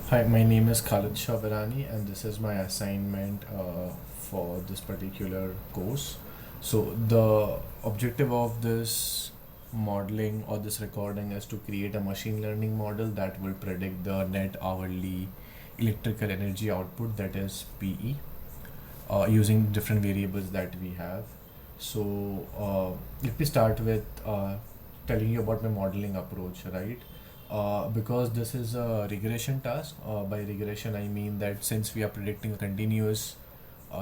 Hi, my name is Khalidshah Virani, and this is my assignment for this particular course. So, the objective of this modeling or this recording is to create a machine learning model that will predict the net hourly electrical energy output, that is PE, using different variables that we have. So, let me start with telling you about my modeling approach, right? Because this is a regression task. By regression, I mean that since we are predicting a continuous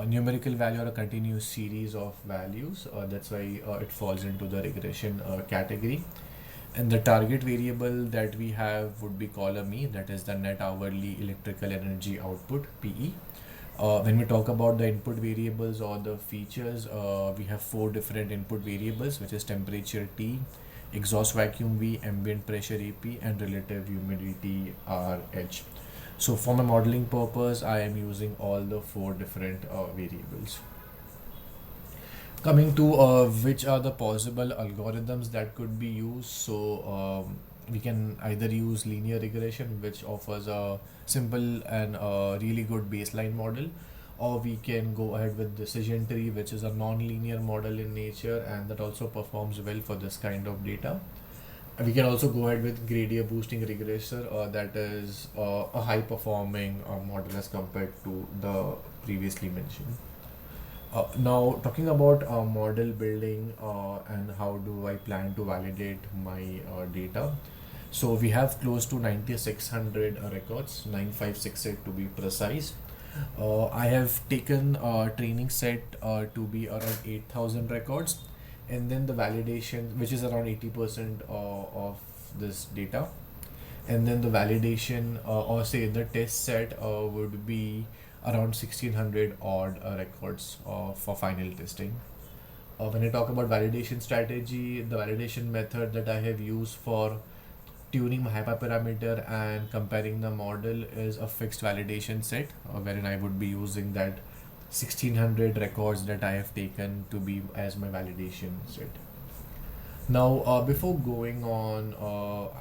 numerical value or a continuous series of values, that's why it falls into the regression category. And the target variable that we have would be column E, that is the net hourly electrical energy output, PE. When we talk about the input variables or the features, we have four different input variables, which is temperature T, exhaust vacuum V, ambient pressure AP, and relative humidity RH. So for my modeling purpose, I am using all the four different variables. Coming to which are the possible algorithms that could be used. So we can either use linear regression, which offers a simple and really good baseline model, or we can go ahead with decision tree, which is a non-linear model in nature and that also performs well for this kind of data. We can also go ahead with gradient boosting regressor, that is a high performing model as compared to the previously mentioned. Now, talking about model building and how do I plan to validate my data. So we have close to 9600 records, 9568 to be precise. I have taken a training set to be around 8000 records, and then the validation, which is around 80% of this data, and then the validation or say the test set would be around 1600 odd records for final testing. When I talk about validation strategy, the validation method that I have used for tuning my hyperparameter and comparing the model is a fixed validation set, wherein I would be using that 1600 records that I have taken to be as my validation set. Now, before going on,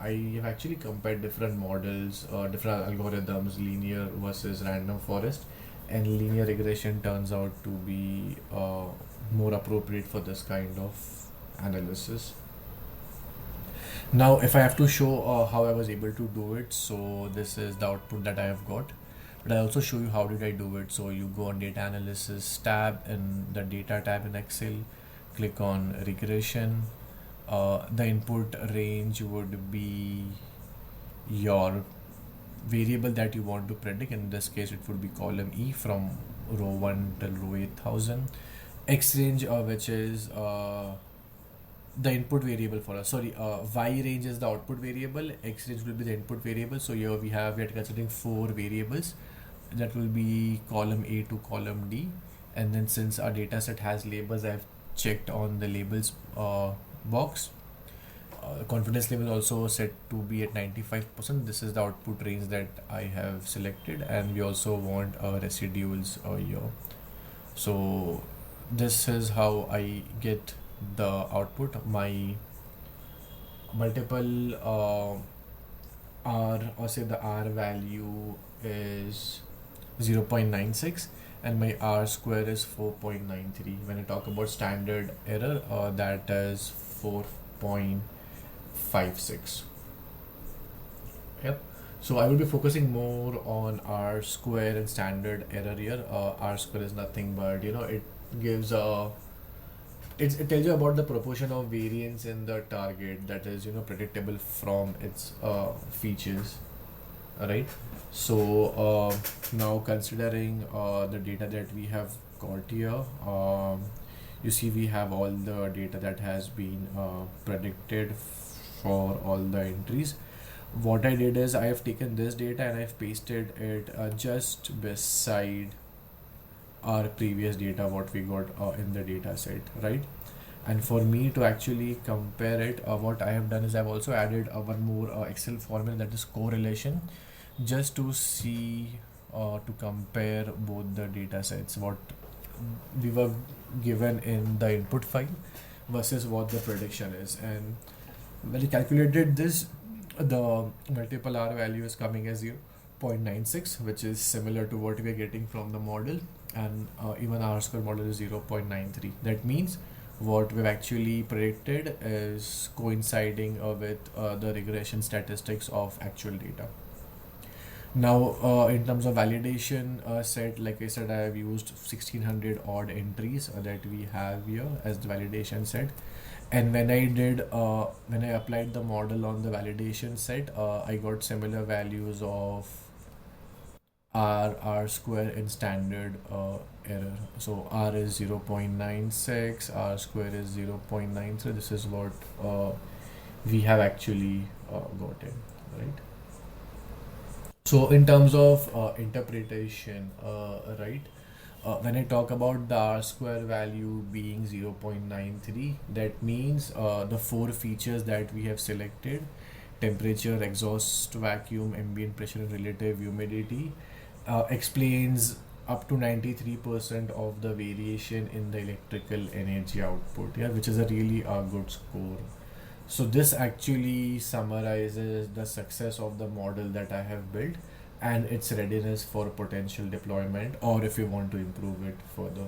I have actually compared different models, different algorithms, linear versus random forest, and linear regression turns out to be more appropriate for this kind of analysis. Now, if I have to show how I was able to do it, so this is the output that I have got. But I also show you how did I do it. So you go on data analysis tab in the data tab in Excel, click on regression. The input range would be your variable that you want to predict. In this case, it would be column E from row 1 till row 8000. X range, which is the input variable for us. Sorry, Y range is the output variable, X range will be the input variable. So here we are considering four variables that will be column A to column D. And then since our data set has labels, I've checked on the labels box. Confidence level also set to be at 95%. This is the output range that I have selected, and we also want residuals here. So this is how I get the output. My multiple R, or say the R value is 0.96, and my R square is 4.93. When I talk about standard error, that is 4.56. Yep. So I will be focusing more on R square and standard error here. R square is nothing but it gives it tells you about the proportion of variance in the target that is predictable from its features. Alright. So now considering the data that we have got here, you see we have all the data that has been predicted for all the entries. What I did is I have taken this data and I've pasted it just beside our previous data what we got in the data set, right? And for me to actually compare it, what I have done is I've also added one more Excel formula, that is correlation, just to see to compare both the data sets, what we were given in the input file versus what the prediction is. And when I calculated this, the multiple R value is coming as 0 0.96, which is similar to what we are getting from the model, and even R square model is 0.93. That means what we've actually predicted is coinciding with the regression statistics of actual data. Now, in terms of validation set, like I said, I have used 1600 odd entries that we have here as the validation set. And when I applied the model on the validation set, I got similar values of R square in standard error. So R is 0.96, R square is 0.93. This is what we have actually gotten, right? So in terms of interpretation, right? When I talk about the R square value being 0.93, that means the four features that we have selected: temperature, exhaust vacuum, ambient pressure, and relative humidity, explains up to 93% of the variation in the electrical energy output, yeah, which is a really good score. So this actually summarizes the success of the model that I have built and its readiness for potential deployment, or if you want to improve it further.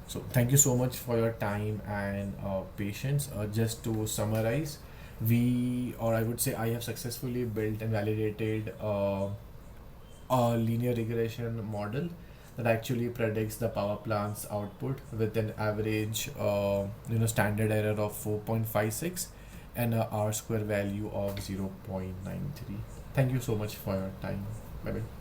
So thank you so much for your time and patience. Just to summarize, or I would say, I have successfully built and validated a linear regression model that actually predicts the power plant's output with an average, standard error of 4.56 and a R square value of 0.93. Thank you so much for your time. Bye bye.